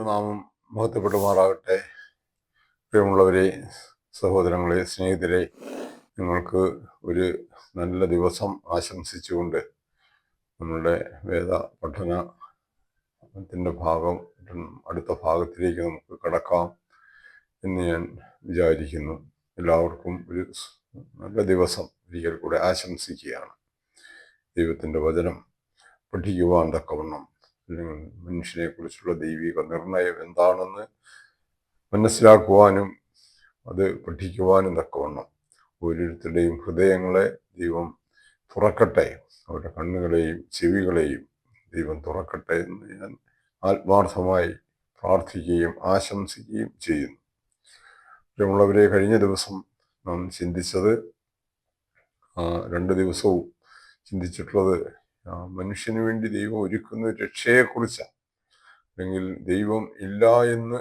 ദൈവനാമം മഹത്വപ്പെടുമാറാകട്ടെ. പ്രിയമുള്ളവരെ, സഹോദരങ്ങളെ, സ്നേഹിതരെ, നിങ്ങൾക്ക് ഒരു നല്ല ദിവസം ആശംസിച്ചുകൊണ്ട് നമ്മളുടെ വേദ പഠനത്തിൻ്റെ അടുത്ത ഭാഗത്തിലേക്ക് നമുക്ക് കടക്കാം എന്ന് ഞാൻ വിചാരിക്കുന്നു. എല്ലാവർക്കും ഒരു നല്ല ദിവസം ഒരിക്കൽ കൂടെ ആശംസിക്കുകയാണ്. ദൈവത്തിൻ്റെ വചനം പഠിക്കുവാൻ തക്കവണ്ണം, അല്ലെങ്കിൽ മനുഷ്യനെ കുറിച്ചുള്ള ദൈവിക നിർണയം എന്താണെന്ന് മനസ്സിലാക്കുവാനും അത് പഠിക്കുവാനും തക്കവണ്ണം ഓരോരുത്തരുടെയും ഹൃദയങ്ങളെ ദൈവം തുറക്കട്ടെ, അവരുടെ കണ്ണുകളെയും ചെവികളെയും ദൈവം തുറക്കട്ടെ എന്ന് ഞാൻ ആത്മാർത്ഥമായി പ്രാർത്ഥിക്കുകയും ആശംസിക്കുകയും ചെയ്യുന്നു. പ്രിയമുള്ളവരെ, കഴിഞ്ഞ ദിവസം നാം ചിന്തിച്ചത്, 2 ദിവസവും ചിന്തിച്ചിട്ടുള്ളത് മനുഷ്യന് വേണ്ടി ദൈവം ഒരുക്കുന്ന രക്ഷയെക്കുറിച്ചാണ്. അല്ലെങ്കിൽ ദൈവം ഇല്ല എന്ന്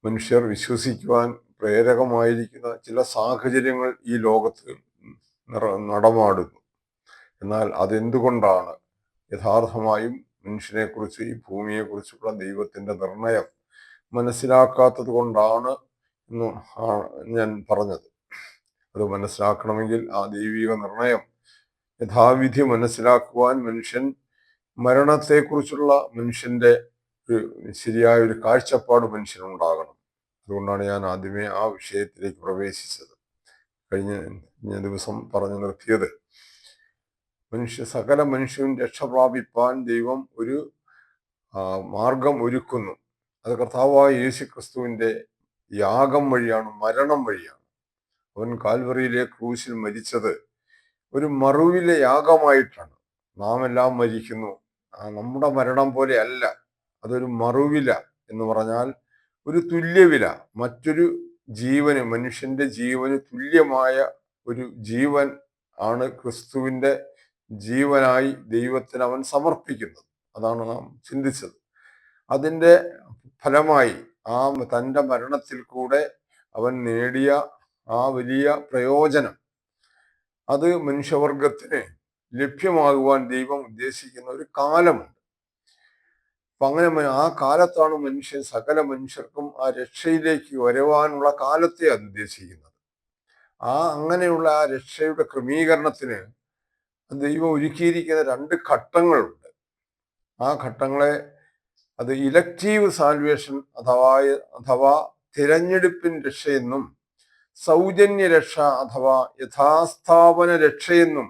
മനുഷ്യർ വിശ്വസിക്കുവാൻ പ്രേരകമായിരിക്കുന്ന ചില സാഹചര്യങ്ങൾ ഈ ലോകത്ത് നടമാടുന്നു. എന്നാൽ അതെന്തുകൊണ്ടാണ്? യഥാർത്ഥമായും മനുഷ്യനെക്കുറിച്ച്, ഈ ഭൂമിയെക്കുറിച്ചുള്ള ദൈവത്തിൻ്റെ നിർണയം മനസ്സിലാക്കാത്തത് കൊണ്ടാണ് എന്ന് ഞാൻ പറഞ്ഞത്. അത് മനസ്സിലാക്കണമെങ്കിൽ ആ ദൈവിക നിർണയം യഥാവിധി മനസ്സിലാക്കുവാൻ മരണത്തെക്കുറിച്ചുള്ള മനുഷ്യൻ്റെ ഒരു ശരിയായ ഒരു കാഴ്ചപ്പാട് മനുഷ്യനുണ്ടാകണം. അതുകൊണ്ടാണ് ഞാൻ ആദ്യമേ ആ വിഷയത്തിലേക്ക് പ്രവേശിച്ചത്. കഴിഞ്ഞ ദിവസം പറഞ്ഞു നിർത്തിയത്, സകല മനുഷ്യനും രക്ഷ പ്രാപിപ്പാൻ ദൈവം ഒരു മാർഗം ഒരുക്കുന്നു. അത് കർത്താവായ യേശു ക്രിസ്തുവിൻ്റെ യാഗം വഴിയാണ്, മരണം വഴിയാണ്. അവൻ കാൽവറിയിലെ ക്രൂശിൽ മരിച്ചത് ഒരു മറുവിലെ യാഗമായിട്ടാണ്. നാം എല്ലാം മരിക്കുന്നു, നമ്മുടെ മരണം പോലെ അല്ല, അതൊരു മറുവില എന്ന് പറഞ്ഞാൽ ഒരു തുല്യവില. മറ്റൊരു ജീവന്, മനുഷ്യന്റെ ജീവന് തുല്യമായ ഒരു ജീവൻ ആണ് ക്രിസ്തുവിൻ്റെ ജീവനായി ദൈവത്തിന് അവൻ സമർപ്പിക്കുന്നത്. അതാണ് നാം ചിന്തിച്ചത്. അതിൻ്റെ ഫലമായി തൻ്റെ മരണത്തിൽ കൂടെ അവൻ നേടിയ ആ വലിയ പ്രയോജനം, അത് മനുഷ്യവർഗത്തിന് ലഭ്യമാകുവാൻ ദൈവം ഉദ്ദേശിക്കുന്ന ഒരു കാലമുണ്ട്. അപ്പൊ അങ്ങനെ ആ കാലത്താണ് സകല മനുഷ്യർക്കും ആ രക്ഷയിലേക്ക് വരുവാനുള്ള കാലത്തെ അത് ഉദ്ദേശിക്കുന്നത്. അങ്ങനെയുള്ള ആ രക്ഷയുടെ ക്രമീകരണത്തിന് ദൈവം ഒരുക്കിയിരിക്കുന്ന 2 ഘട്ടങ്ങളുണ്ട്. ആ ഘട്ടങ്ങളെ അത് ഇലക്റ്റീവ് സാൽവേഷൻ അഥവാ തിരഞ്ഞെടുപ്പിൻ രക്ഷയെന്നും സൗജന്യ രക്ഷ അഥവാ യഥാസ്ഥാപന രക്ഷയെന്നും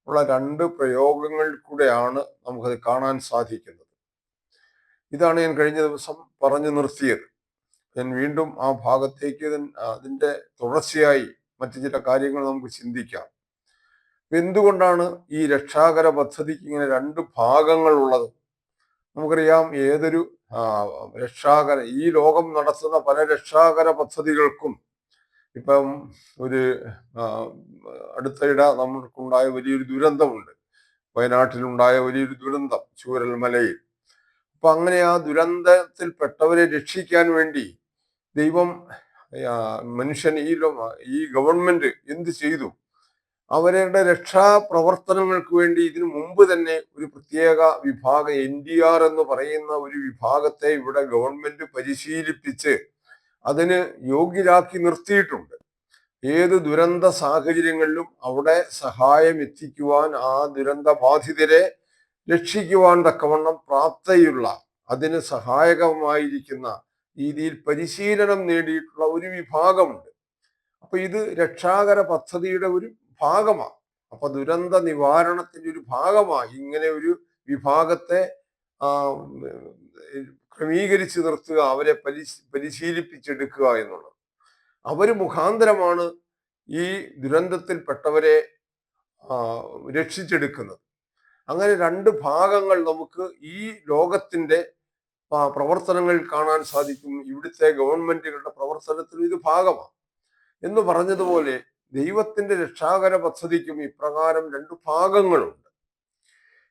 ഉള്ള 2 പ്രയോഗങ്ങളിൽ കൂടെയാണ് നമുക്കത് കാണാൻ സാധിക്കുന്നത്. ഇതാണ് ഞാൻ കഴിഞ്ഞ ദിവസം പറഞ്ഞു നിർത്തിയത്. ഞാൻ വീണ്ടും ആ ഭാഗത്തേക്ക് അതിൻ്റെ തുടർച്ചയായി മറ്റു ചില കാര്യങ്ങൾ നമുക്ക് ചിന്തിക്കാം. എന്തുകൊണ്ടാണ് ഈ രക്ഷാകര പദ്ധതിക്ക് ഇങ്ങനെ 2 ഭാഗങ്ങൾ ഉള്ളത്? നമുക്കറിയാം, ഏതൊരു ഈ ലോകം നടത്തുന്ന പല രക്ഷാകര പദ്ധതികൾക്കും, ഇപ്പം ഒരു അടുത്തിടെ നമുക്കുണ്ടായ വലിയൊരു ദുരന്തമുണ്ട്, വയനാട്ടിലുണ്ടായ വലിയൊരു ദുരന്തം, ചൂരൽമലയിൽ. അപ്പൊ അങ്ങനെ ആ ദുരന്തത്തിൽപ്പെട്ടവരെ രക്ഷിക്കാൻ വേണ്ടി ദൈവം, ഈ ഗവൺമെന്റ് എന്ത് ചെയ്തു? അവരുടെ രക്ഷാപ്രവർത്തനങ്ങൾക്ക് വേണ്ടി ഇതിനു മുമ്പ് തന്നെ ഒരു പ്രത്യേക വിഭാഗം, NDR എന്ന് പറയുന്ന ഒരു വിഭാഗത്തെ ഇവിടെ ഗവൺമെന്റ് പരിശീലിപ്പിച്ച് അതിന് യോഗ്യരാക്കി നിർത്തിയിട്ടുണ്ട്. ഏത് ദുരന്ത സാഹചര്യങ്ങളിലും അവിടെ സഹായം എത്തിക്കുവാൻ, ആ ദുരന്ത ബാധിതരെ രക്ഷിക്കുവാൻ തക്കവണ്ണം പ്രാപ്തയുള്ള, അതിന് സഹായകമായിരിക്കുന്ന രീതിയിൽ പരിശീലനം നേടിയിട്ടുള്ള ഒരു വിഭാഗമുണ്ട്. അപ്പൊ ഇത് രക്ഷാകര പദ്ധതിയുടെ ഒരു ഭാഗമാണ്. അപ്പൊ ദുരന്ത നിവാരണത്തിന്റെ ഒരു ഭാഗമായി ഇങ്ങനെ ഒരു വിഭാഗത്തെ ക്രമീകരിച്ച് നിർത്തുക, അവരെ പരിശീലിപ്പിച്ചെടുക്കുക എന്നുള്ളത്. അവര് മുഖാന്തരമാണ് ഈ ദുരന്തത്തിൽപ്പെട്ടവരെ രക്ഷിച്ചെടുക്കുന്നത്. അങ്ങനെ 2 ഭാഗങ്ങൾ നമുക്ക് ഈ ലോകത്തിന്റെ പ്രവർത്തനങ്ങളിൽ കാണാൻ സാധിക്കും. ഇവിടുത്തെ ഗവൺമെന്റുകളുടെ പ്രവർത്തനത്തിൽ ഇത് ഭാഗമാണ്. എന്ന് പറഞ്ഞതുപോലെ ദൈവത്തിന്റെ രക്ഷാകര പദ്ധതിക്കും ഇപ്രകാരം 2 ഭാഗങ്ങളുണ്ട്.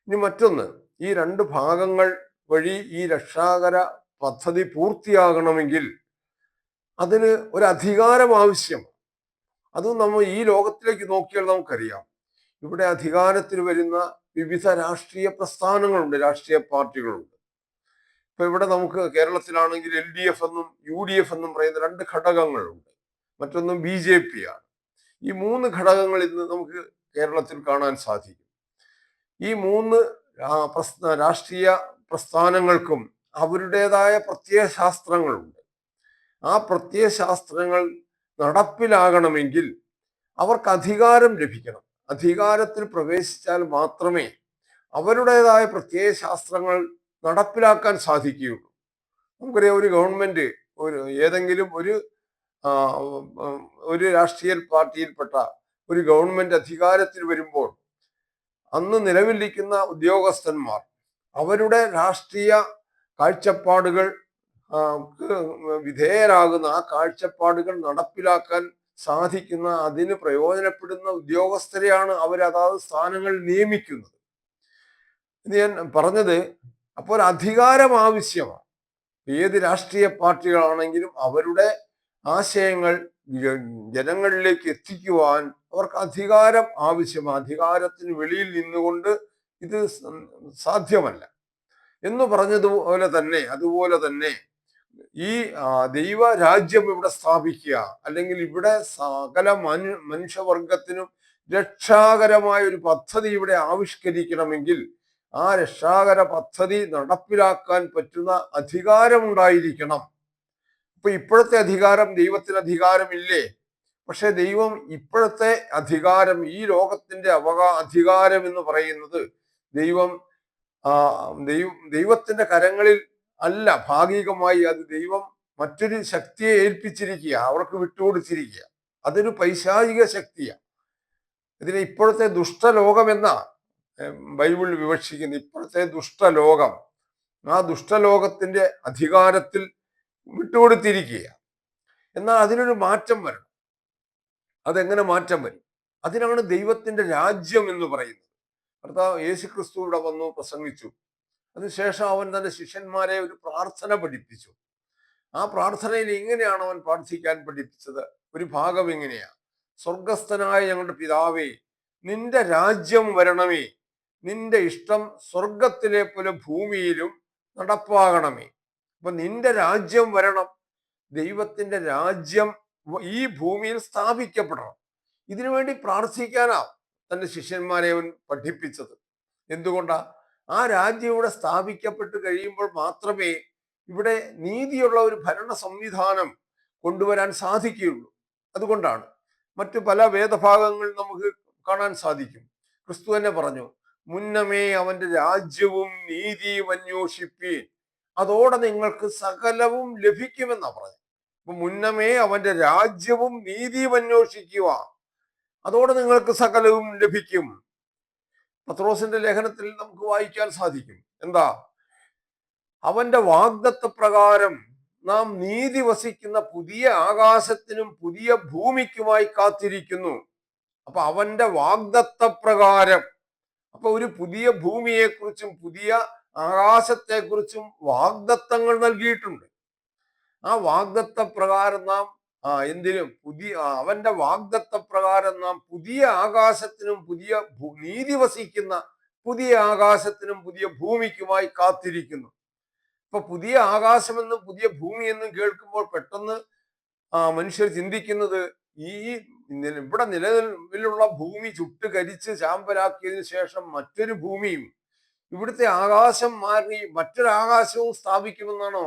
ഇനി മറ്റൊന്ന്, ഈ 2 ഭാഗങ്ങൾ വഴി ഈ രക്ഷാകര പദ്ധതി പൂർത്തിയാകണമെങ്കിൽ അതിന് ഒരു അധികാരം ആവശ്യം. അതും നമ്മൾ ഈ ലോകത്തിലേക്ക് നോക്കിയാൽ നമുക്കറിയാം, ഇവിടെ അധികാരത്തിൽ വരുന്ന വിവിധ രാഷ്ട്രീയ പ്രസ്ഥാനങ്ങളുണ്ട്, രാഷ്ട്രീയ പാർട്ടികളുണ്ട്. ഇപ്പൊ ഇവിടെ നമുക്ക് കേരളത്തിലാണെങ്കിൽ LDF എന്നും UDF എന്നും പറയുന്ന രണ്ട് ഘടകങ്ങളുണ്ട്. മറ്റൊന്നും BJP ആണ്. ഈ മൂന്ന് ഘടകങ്ങൾ ഇന്ന് നമുക്ക് കേരളത്തിൽ കാണാൻ സാധിക്കും. ഈ മൂന്ന് രാഷ്ട്രീയ പ്രസ്ഥാനങ്ങൾക്കും അവരുടേതായ പ്രത്യയശാസ്ത്രങ്ങളുണ്ട്. ആ പ്രത്യയശാസ്ത്രങ്ങൾ നടപ്പിലാകണമെങ്കിൽ അവർക്ക് അധികാരം ലഭിക്കണം. അധികാരത്തിൽ പ്രവേശിച്ചാൽ മാത്രമേ അവരുടേതായ പ്രത്യയശാസ്ത്രങ്ങൾ നടപ്പിലാക്കാൻ സാധിക്കുകയുള്ളൂ. നമുക്കറിയാം, ഒരു ഗവൺമെന്റ് ഏതെങ്കിലും ഒരു രാഷ്ട്രീയ പാർട്ടിയിൽപ്പെട്ട ഒരു ഗവൺമെന്റ് അധികാരത്തിൽ വരുമ്പോൾ അന്ന് നിലവിലിരിക്കുന്ന ഉദ്യോഗസ്ഥന്മാർ അവരുടെ രാഷ്ട്രീയ കാഴ്ചപ്പാടുകൾ വിധേയരാകുന്ന, ആ കാഴ്ചപ്പാടുകൾ നടപ്പിലാക്കാൻ സാധിക്കുന്ന, അതിന് പ്രയോജനപ്പെടുന്ന ഉദ്യോഗസ്ഥരെയാണ് അവർ അതാത് സ്ഥാനങ്ങൾ നിയമിക്കുന്നത്. ഇത് ഞാൻ പറഞ്ഞത്, അപ്പോൾ അധികാരം ആവശ്യമാണ്. ഏത് രാഷ്ട്രീയ പാർട്ടികളാണെങ്കിലും അവരുടെ ആശയങ്ങൾ ജനങ്ങളിലേക്ക് എത്തിക്കുവാൻ അവർക്ക് അധികാരം ആവശ്യമാണ്. അധികാരത്തിന് വെളിയിൽ നിന്നുകൊണ്ട് ഇത് സാധ്യമല്ല എന്ന് പറഞ്ഞതുപോലെ തന്നെ, അതുപോലെ തന്നെ ഈ ദൈവരാജ്യം ഇവിടെ സ്ഥാപിക്കുക, അല്ലെങ്കിൽ ഇവിടെ സകല മനുഷ്യവർഗത്തിനും രക്ഷാകരമായ ഒരു പദ്ധതി ഇവിടെ ആവിഷ്കരിക്കണമെങ്കിൽ ആ രക്ഷാകര പദ്ധതി നടപ്പിലാക്കാൻ പറ്റുന്ന അധികാരമുണ്ടായിരിക്കണം. ഇപ്പൊ ഇപ്പോഴത്തെ അധികാരം, ദൈവത്തിന് അധികാരമില്ലേ? പക്ഷെ ദൈവം ഇപ്പോഴത്തെ അധികാരം, ഈ ലോകത്തിന്റെ അധികാരം എന്ന് പറയുന്നത് ദൈവത്തിന്റെ കരങ്ങളിൽ അല്ല. ഭാഗികമായി അത് ദൈവം മറ്റൊരു ശക്തിയെ ഏൽപ്പിച്ചിരിക്കുക, അവർക്ക് വിട്ടുകൊടുത്തിരിക്കുക. അതൊരു പൈശാചിക ശക്തിയാണ്. ഇതിനെ ഇപ്പോഴത്തെ ദുഷ്ടലോകം എന്ന ബൈബിൾ വിവക്ഷിക്കുന്നു. ഇപ്പോഴത്തെ ദുഷ്ടലോകം, ആ ദുഷ്ടലോകത്തിന്റെ അധികാരത്തിൽ വിട്ടുകൊടുത്തിരിക്കുക. എന്നാൽ അതിനൊരു മാറ്റം വരണം. അതെങ്ങനെ മാറ്റം വരും? അതിനാണ് ദൈവത്തിന്റെ രാജ്യം എന്ന് പറയുന്നത്. കർത്താവ് യേശുക്രിസ്തു ഇവിടെ വന്നു പ്രസംഗിച്ചു. അതിനുശേഷം അവൻ തന്റെ ശിഷ്യന്മാരെ ഒരു പ്രാർത്ഥന പഠിപ്പിച്ചു. ആ പ്രാർത്ഥനയിൽ ഇങ്ങനെയാണ് അവൻ പ്രാർത്ഥിക്കാൻ പഠിപ്പിച്ചത്. ഒരു ഭാഗം ഇങ്ങനെയാ: സ്വർഗസ്ഥനായ ഞങ്ങളുടെ പിതാവേ, നിന്റെ രാജ്യം വരണമേ, നിന്റെ ഇഷ്ടം സ്വർഗത്തിലെ പോലെ ഭൂമിയിലും നടപ്പാകണമേ. അപ്പൊ നിന്റെ രാജ്യം വരണം, ദൈവത്തിന്റെ രാജ്യം ഈ ഭൂമിയിൽ സ്ഥാപിക്കപ്പെടണം. ഇതിനുവേണ്ടി പ്രാർത്ഥിക്കാനാ തന്റെ ശിഷ്യന്മാരെ അവൻ പഠിപ്പിച്ചത്. എന്തുകൊണ്ടാ? ആ രാജ്യം ഇവിടെ സ്ഥാപിക്കപ്പെട്ട് കഴിയുമ്പോൾ മാത്രമേ ഇവിടെ നീതിയുള്ള ഒരു ഭരണ സംവിധാനം കൊണ്ടുവരാൻ സാധിക്കുകയുള്ളൂ. അതുകൊണ്ടാണ് മറ്റു പല വേദഭാഗങ്ങൾ നമുക്ക് കാണാൻ സാധിക്കും. ക്രിസ്തു തന്നെ പറഞ്ഞു, മുന്നമേ അവന്റെ രാജ്യവും നീതിയും അന്വേഷിപ്പീൻ, അതോടെ നിങ്ങൾക്ക് സകലവും ലഭിക്കുമെന്നാ പറഞ്ഞു. അപ്പൊ മുന്നമേ അവന്റെ രാജ്യവും നീതിയും അന്വേഷിക്കുക, അതോടെ നിങ്ങൾക്ക് സകലവും ലഭിക്കും. പത്രോസിന്റെ ലേഖനത്തിൽ നമുക്ക് വായിക്കാൻ സാധിക്കും. എന്താ? അവന്റെ വാഗ്ദത്ത പ്രകാരം നാം നീതി വസിക്കുന്ന പുതിയ ആകാശത്തിനും പുതിയ ഭൂമിക്കുമായി കാത്തിരിക്കുന്നു. അപ്പൊ അവന്റെ വാഗ്ദത്ത പ്രകാരം, അപ്പൊ ഒരു പുതിയ ഭൂമിയെക്കുറിച്ചും പുതിയ ആകാശത്തെക്കുറിച്ചും വാഗ്ദത്തങ്ങൾ നൽകിയിട്ടുണ്ട്. ആ വാഗ്ദത്ത പ്രകാരം നാം അവന്റെ വാഗ്ദത്ത പ്രകാരം നാം പുതിയ ആകാശത്തിനും പുതിയ നീതി വസിക്കുന്ന പുതിയ ആകാശത്തിനും പുതിയ ഭൂമിക്കുമായി കാത്തിരിക്കുന്നു. ഇപ്പൊ പുതിയ ആകാശമെന്നും പുതിയ ഭൂമിയെന്നും കേൾക്കുമ്പോൾ പെട്ടെന്ന് മനുഷ്യർ ചിന്തിക്കുന്നത്, ഇവിടെ നിലവിലുള്ള ഭൂമി ചുട്ടുകരിച്ച് ചാമ്പലാക്കിയതിനു ശേഷം മറ്റൊരു ഭൂമിയും ഇവിടുത്തെ ആകാശം മാറി മറ്റൊരാകാശവും സ്ഥാപിക്കുമെന്നാണോ?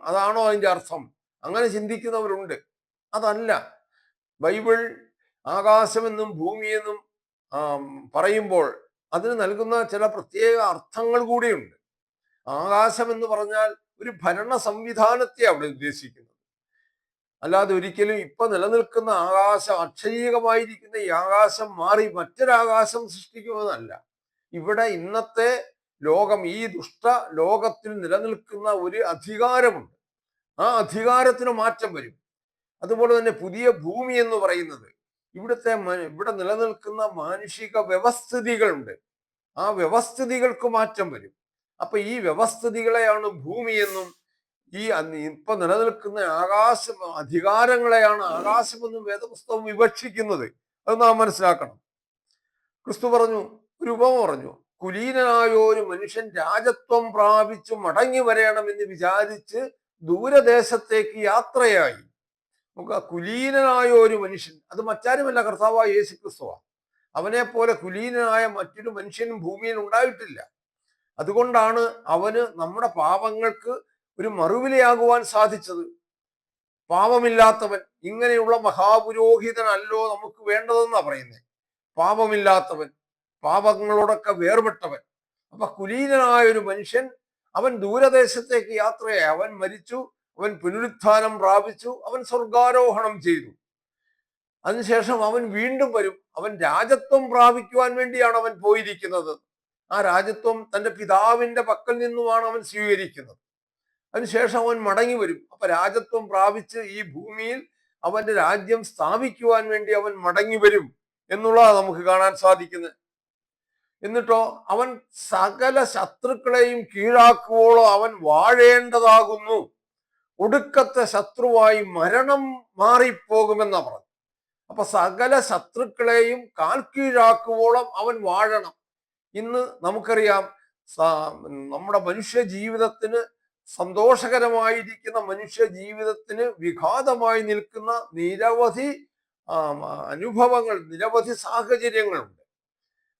അതാണോ അതിന്റെ അർത്ഥം? അങ്ങനെ ചിന്തിക്കുന്നവരുണ്ട്. അതല്ല. ബൈബിൾ ആകാശമെന്നും ഭൂമിയെന്നും പറയുമ്പോൾ അതിന് നൽകുന്ന ചില പ്രത്യേക അർത്ഥങ്ങൾ കൂടിയുണ്ട്. ആകാശം എന്ന് പറഞ്ഞാൽ ഒരു ഭരണ സംവിധാനത്തെ അവിടെ ഉദ്ദേശിക്കുന്നത്. അല്ലാതെ ഒരിക്കലും ഇപ്പൊ നിലനിൽക്കുന്ന ആകാശം, അക്ഷരീകമായിരിക്കുന്ന ഈ ആകാശം മാറി മറ്റൊരാകാശം സൃഷ്ടിക്കുമെന്നല്ല. ഇവിടെ ഇന്നത്തെ ലോകം, ഈ ദുഷ്ട ലോകത്തിൽ നിലനിൽക്കുന്ന ഒരു അധികാരമുണ്ട്. ആ അധികാരത്തിന് മാറ്റം വരും. അതുപോലെ തന്നെ പുതിയ ഭൂമി എന്ന് പറയുന്നത് ഇവിടെ നിലനിൽക്കുന്ന മാനുഷിക വ്യവസ്ഥിതികളുണ്ട്. ആ വ്യവസ്ഥിതികൾക്ക് മാറ്റം വരും. അപ്പൊ ഈ വ്യവസ്ഥിതികളെയാണ് ഭൂമിയെന്നും ഇപ്പൊ നിലനിൽക്കുന്ന അധികാരങ്ങളെയാണ് ആകാശമെന്നും വേദപുസ്തകം വിവക്ഷിക്കുന്നത്. അത് നാം മനസ്സിലാക്കണം. ക്രിസ്തു പറഞ്ഞു, ഒരു ഉപമ പറഞ്ഞു, കുലീനനായ ഒരു മനുഷ്യൻ രാജത്വം പ്രാപിച്ച് മടങ്ങി വരണമെന്ന് വിചാരിച്ച് ദൂരദേശത്തേക്ക് യാത്രയായി. നമുക്ക് കുലീനനായ ഒരു മനുഷ്യൻ, അത് മറ്റാരുമല്ല, കർത്താവായ യേശു ക്രിസ്തുവാണ്. അവനെ പോലെ കുലീനനായ മറ്റൊരു മനുഷ്യനും ഭൂമിയിൽ ഉണ്ടായിട്ടില്ല. അതുകൊണ്ടാണ് അവന് നമ്മുടെ പാപങ്ങൾക്ക് ഒരു മറുവിലയാകുവാൻ സാധിച്ചത്. പാപമില്ലാത്തവൻ, ഇങ്ങനെയുള്ള മഹാപുരോഹിതനല്ലോ നമുക്ക് വേണ്ടതെന്നാ പറയുന്നത്. പാപമില്ലാത്തവൻ, പാപങ്ങളോടൊക്കെ വേർപെട്ടവൻ. അപ്പൊ കുലീനനായ ഒരു മനുഷ്യൻ, അവൻ ദൂരദേശത്തേക്ക് യാത്രയായി. അവൻ മരിച്ചു, അവൻ പുനരുത്ഥാനം പ്രാപിച്ചു, അവൻ സ്വർഗാരോഹണം ചെയ്തു. അതിനുശേഷം അവൻ വീണ്ടും വരും. അവൻ രാജത്വം പ്രാപിക്കുവാൻ വേണ്ടിയാണ് അവൻ പോയിരിക്കുന്നത്. ആ രാജത്വം തന്റെ പിതാവിന്റെ പക്കൽ നിന്നുമാണ് അവൻ സ്വീകരിക്കുന്നത്. അതിനുശേഷം അവൻ മടങ്ങി വരും. അപ്പൊ രാജത്വം പ്രാപിച്ച് ഈ ഭൂമിയിൽ അവന്റെ രാജ്യം സ്ഥാപിക്കുവാൻ വേണ്ടി അവൻ മടങ്ങി വരും എന്നുള്ളതാണ് നമുക്ക് കാണാൻ സാധിക്കുന്നത്. എന്നിട്ടോ അവൻ സകല ശത്രുക്കളെയും കീഴാക്കുവോളം അവൻ വാഴേണ്ടതാകുന്നു. ഒടുക്കത്തെ ശത്രുവായി മരണം മാറിപ്പോകുമെന്നാ പറഞ്ഞു. അപ്പൊ സകല ശത്രുക്കളെയും കാൽ കീഴാക്കുവോളം അവൻ വാഴണം. ഇന്ന് നമുക്കറിയാം, നമ്മുടെ മനുഷ്യ ജീവിതത്തിന്, സന്തോഷകരമായിരിക്കുന്ന മനുഷ്യ ജീവിതത്തിന് വിഘാതമായി നിൽക്കുന്ന നിരവധി അനുഭവങ്ങൾ, നിരവധി സാഹചര്യങ്ങളുണ്ട്.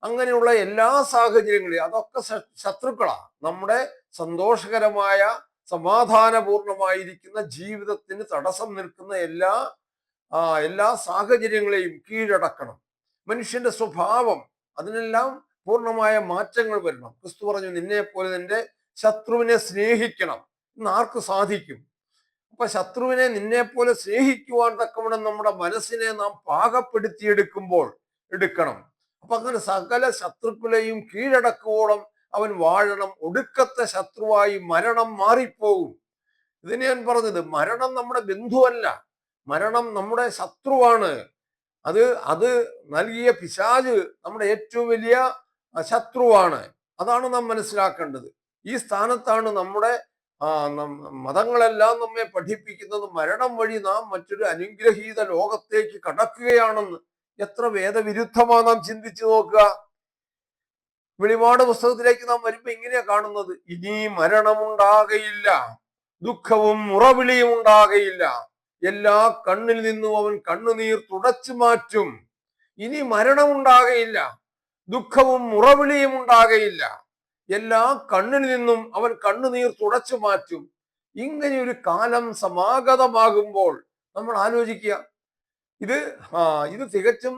അങ്ങനെയുള്ള എല്ലാ സാഹചര്യങ്ങളെയും, അതൊക്കെ ശത്രുക്കളാണ്. നമ്മുടെ സന്തോഷകരമായ സമാധാനപൂർണമായിരിക്കുന്ന ജീവിതത്തിന് തടസ്സം നിൽക്കുന്ന എല്ലാ സാഹചര്യങ്ങളെയും കീഴടക്കണം. മനുഷ്യന്റെ സ്വഭാവം, അതിനെല്ലാം പൂർണ്ണമായ മാറ്റങ്ങൾ വരണം. ക്രിസ്തു പറഞ്ഞു, നിന്നെ പോലെ നിന്റെ ശത്രുവിനെ സ്നേഹിക്കണം. ഇന്ന് ആർക്ക് സാധിക്കും? അപ്പൊ ശത്രുവിനെ നിന്നെ പോലെ സ്നേഹിക്കുവാൻ തക്കവണ്ണം നമ്മുടെ മനസ്സിനെ നാം പാകപ്പെടുത്തിയെടുക്കുമ്പോൾ എടുക്കണം. അപ്പൊ അങ്ങനെ സകല ശത്രുക്കളെയും കീഴടക്കുവോളം അവൻ വാഴണം. ഒടുക്കത്തെ ശത്രുവായി മരണം മാറിപ്പോകും. ഇതിനെ ഞാൻ പറഞ്ഞത്, മരണം നമ്മുടെ ബന്ധുവല്ല, മരണം നമ്മുടെ ശത്രുവാണ്. അത് നൽകിയ പിശാച് നമ്മുടെ ഏറ്റവും വലിയ ശത്രുവാണ്. അതാണ് നാം മനസ്സിലാക്കേണ്ടത്. ഈ സ്ഥാനത്താണ് നമ്മുടെ മതങ്ങളെല്ലാം നമ്മെ പഠിപ്പിക്കുന്നത്, മരണം വഴി നാം മറ്റൊരു അനുഗ്രഹീത ലോകത്തേക്ക് കടക്കുകയാണെന്ന്. എത്ര വേദവിരുദ്ധമാണ് നാം ചിന്തിച്ചു നോക്കുക. വെളിപാട് പുസ്തകത്തിലേക്ക് നാം വരുമ്പോ ഇങ്ങനെയാ കാണുന്നത്, ഇനി മരണമുണ്ടാകയില്ല, ദുഃഖവും മുറവിളിയും ഉണ്ടാകയില്ല, എല്ലാ കണ്ണിൽ നിന്നും അവൻ കണ്ണുനീർ തുടച്ചു മാറ്റും. ഇനി മരണമുണ്ടാകയില്ല, ദുഃഖവും മുറവിളിയും ഉണ്ടാകയില്ല, എല്ലാ കണ്ണിൽ നിന്നും അവൻ കണ്ണുനീർ തുടച്ചു മാറ്റും. ഇങ്ങനെ ഒരു കാലം സമാഗതമാകുമ്പോൾ നമ്മൾ ആലോചിക്കുക, ഇത് തികച്ചും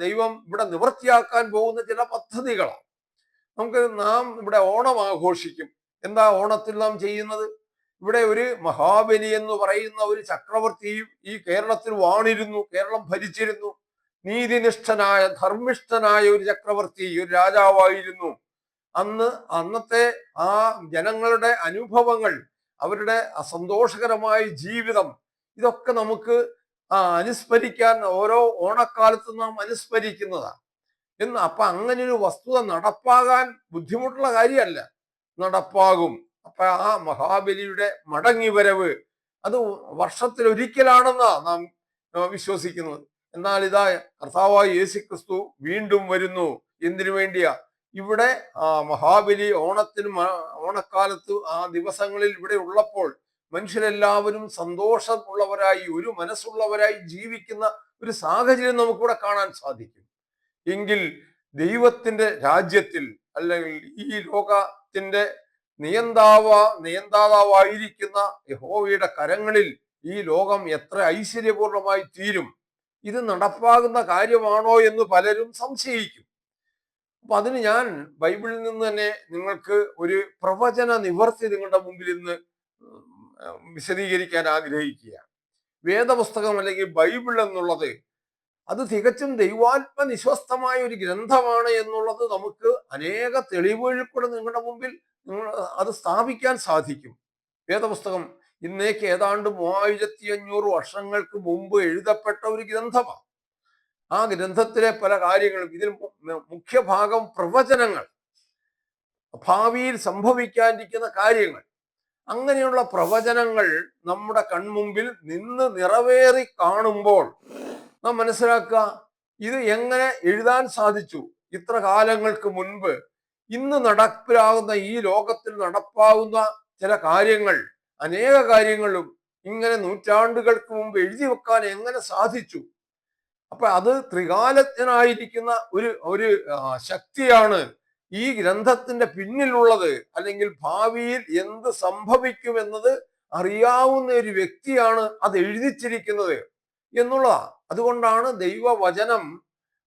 ദൈവം ഇവിടെ നിവൃത്തിയാക്കാൻ പോകുന്ന ചില പദ്ധതികളാണ്. നാം ഇവിടെ ഓണം ആഘോഷിക്കും. എന്താ ഓണത്തിൽ നാം ചെയ്യുന്നത്? ഇവിടെ ഒരു മഹാബലി എന്ന് പറയുന്ന ഒരു ചക്രവർത്തി ഈ കേരളത്തിൽ വാണിരുന്നു, കേരളം ഭരിച്ചിരുന്നു. നീതിനിഷ്ഠനായ, ധർമ്മിഷ്ഠനായ ഒരു ചക്രവർത്തി, ഒരു രാജാവായിരുന്നു. അന്നത്തെ ആ ജനങ്ങളുടെ അനുഭവങ്ങൾ, അവരുടെ സന്തോഷകരമായ ജീവിതം, ഇതൊക്കെ നമുക്ക് അനുസ്മരിക്കാൻ ഓരോ ഓണക്കാലത്തും നാം അനുസ്മരിക്കുന്നതാണ്. അപ്പൊ അങ്ങനെ ഒരു വസ്തുത നടപ്പാകാൻ ബുദ്ധിമുട്ടുള്ള കാര്യമല്ല, നടപ്പാകും. അപ്പൊ ആ മഹാബലിയുടെ മടങ്ങിവരവ് അത് വർഷത്തിൽ ഒരിക്കലാണെന്നാ നാം വിശ്വസിക്കുന്നത്. എന്നാൽ ഇതാ കർത്താവായ യേശു ക്രിസ്തു വീണ്ടും വരുന്നു. എന്തിനു വേണ്ടിയാ? ഇവിടെ മഹാബലി ഓണക്കാലത്ത് ആ ദിവസങ്ങളിൽ ഇവിടെ ഉള്ളപ്പോൾ മനുഷ്യരെല്ലാവരും സന്തോഷമുള്ളവരായി, ഒരു മനസ്സുള്ളവരായി ജീവിക്കുന്ന ഒരു സാഹചര്യം നമുക്കിവിടെ കാണാൻ സാധിക്കും. എങ്കിൽ ദൈവത്തിന്റെ രാജ്യത്തിൽ, അല്ലെങ്കിൽ ഈ ലോകത്തിന്റെ നിയന്താവായിരിക്കുന്ന യഹോവയുടെ കരങ്ങളിൽ ഈ ലോകം എത്ര ഐശ്വര്യപൂർണമായി തീരും. ഇത് നടപ്പാകുന്ന കാര്യമാണോ എന്ന് പലരും സംശയിക്കും. അപ്പൊ അതിന് ഞാൻ ബൈബിളിൽ നിന്ന് തന്നെ നിങ്ങൾക്ക് ഒരു പ്രവചന നിവർത്തി നിങ്ങളുടെ മുമ്പിൽ ഇന്ന് വിശദീകരിക്കാൻ ആഗ്രഹിക്കുകയാണ്. വേദപുസ്തകം അല്ലെങ്കിൽ ബൈബിൾ എന്നുള്ളത് അത് തികച്ചും ദൈവാത്മനിശ്വസ്തമായ ഒരു ഗ്രന്ഥമാണ് എന്നുള്ളത് നമുക്ക് അനേക തെളിവുകളിൽ കൂടെ നിങ്ങളുടെ മുമ്പിൽ അത് സ്ഥാപിക്കാൻ സാധിക്കും. വേദപുസ്തകം ഇന്നേക്ക് ഏതാണ്ട് 3500 വർഷങ്ങൾക്ക് മുമ്പ് എഴുതപ്പെട്ട ഒരു ഗ്രന്ഥമാണ്. ആ ഗ്രന്ഥത്തിലെ പല കാര്യങ്ങളും, ഇതിൽ മുഖ്യഭാഗം പ്രവചനങ്ങൾ, ഭാവിയിൽ സംഭവിക്കാനിരിക്കുന്ന കാര്യങ്ങൾ. അങ്ങനെയുള്ള പ്രവചനങ്ങൾ നമ്മുടെ കൺമുമ്പിൽ നിന്ന് നിറവേറി കാണുമ്പോൾ നാം മനസ്സിലാക്കുക, ഇത് എങ്ങനെ എഴുതാൻ സാധിച്ചു, ഇത്ര കാലങ്ങൾക്ക് മുൻപ് ഇന്ന് നടപ്പിലാകുന്ന ഈ ലോകത്തിൽ നടപ്പാകുന്ന ചില കാര്യങ്ങൾ, അനേക കാര്യങ്ങളും ഇങ്ങനെ നൂറ്റാണ്ടുകൾക്ക് മുമ്പ് എഴുതി വെക്കാൻ എങ്ങനെ സാധിച്ചു? അപ്പൊ അത് ത്രികാലജ്ഞനായിരിക്കുന്ന ഒരു ഒരു ശക്തിയാണ് ഈ ഗ്രന്ഥത്തിന്റെ പിന്നിലുള്ളത്. അല്ലെങ്കിൽ ഭാവിയിൽ എന്ത് സംഭവിക്കുമെന്നത് അറിയാവുന്ന ഒരു വ്യക്തിയാണ് അത് എഴുതിച്ചിരിക്കുന്നത് എന്നുള്ളതാണ്. അതുകൊണ്ടാണ് ദൈവവചനം,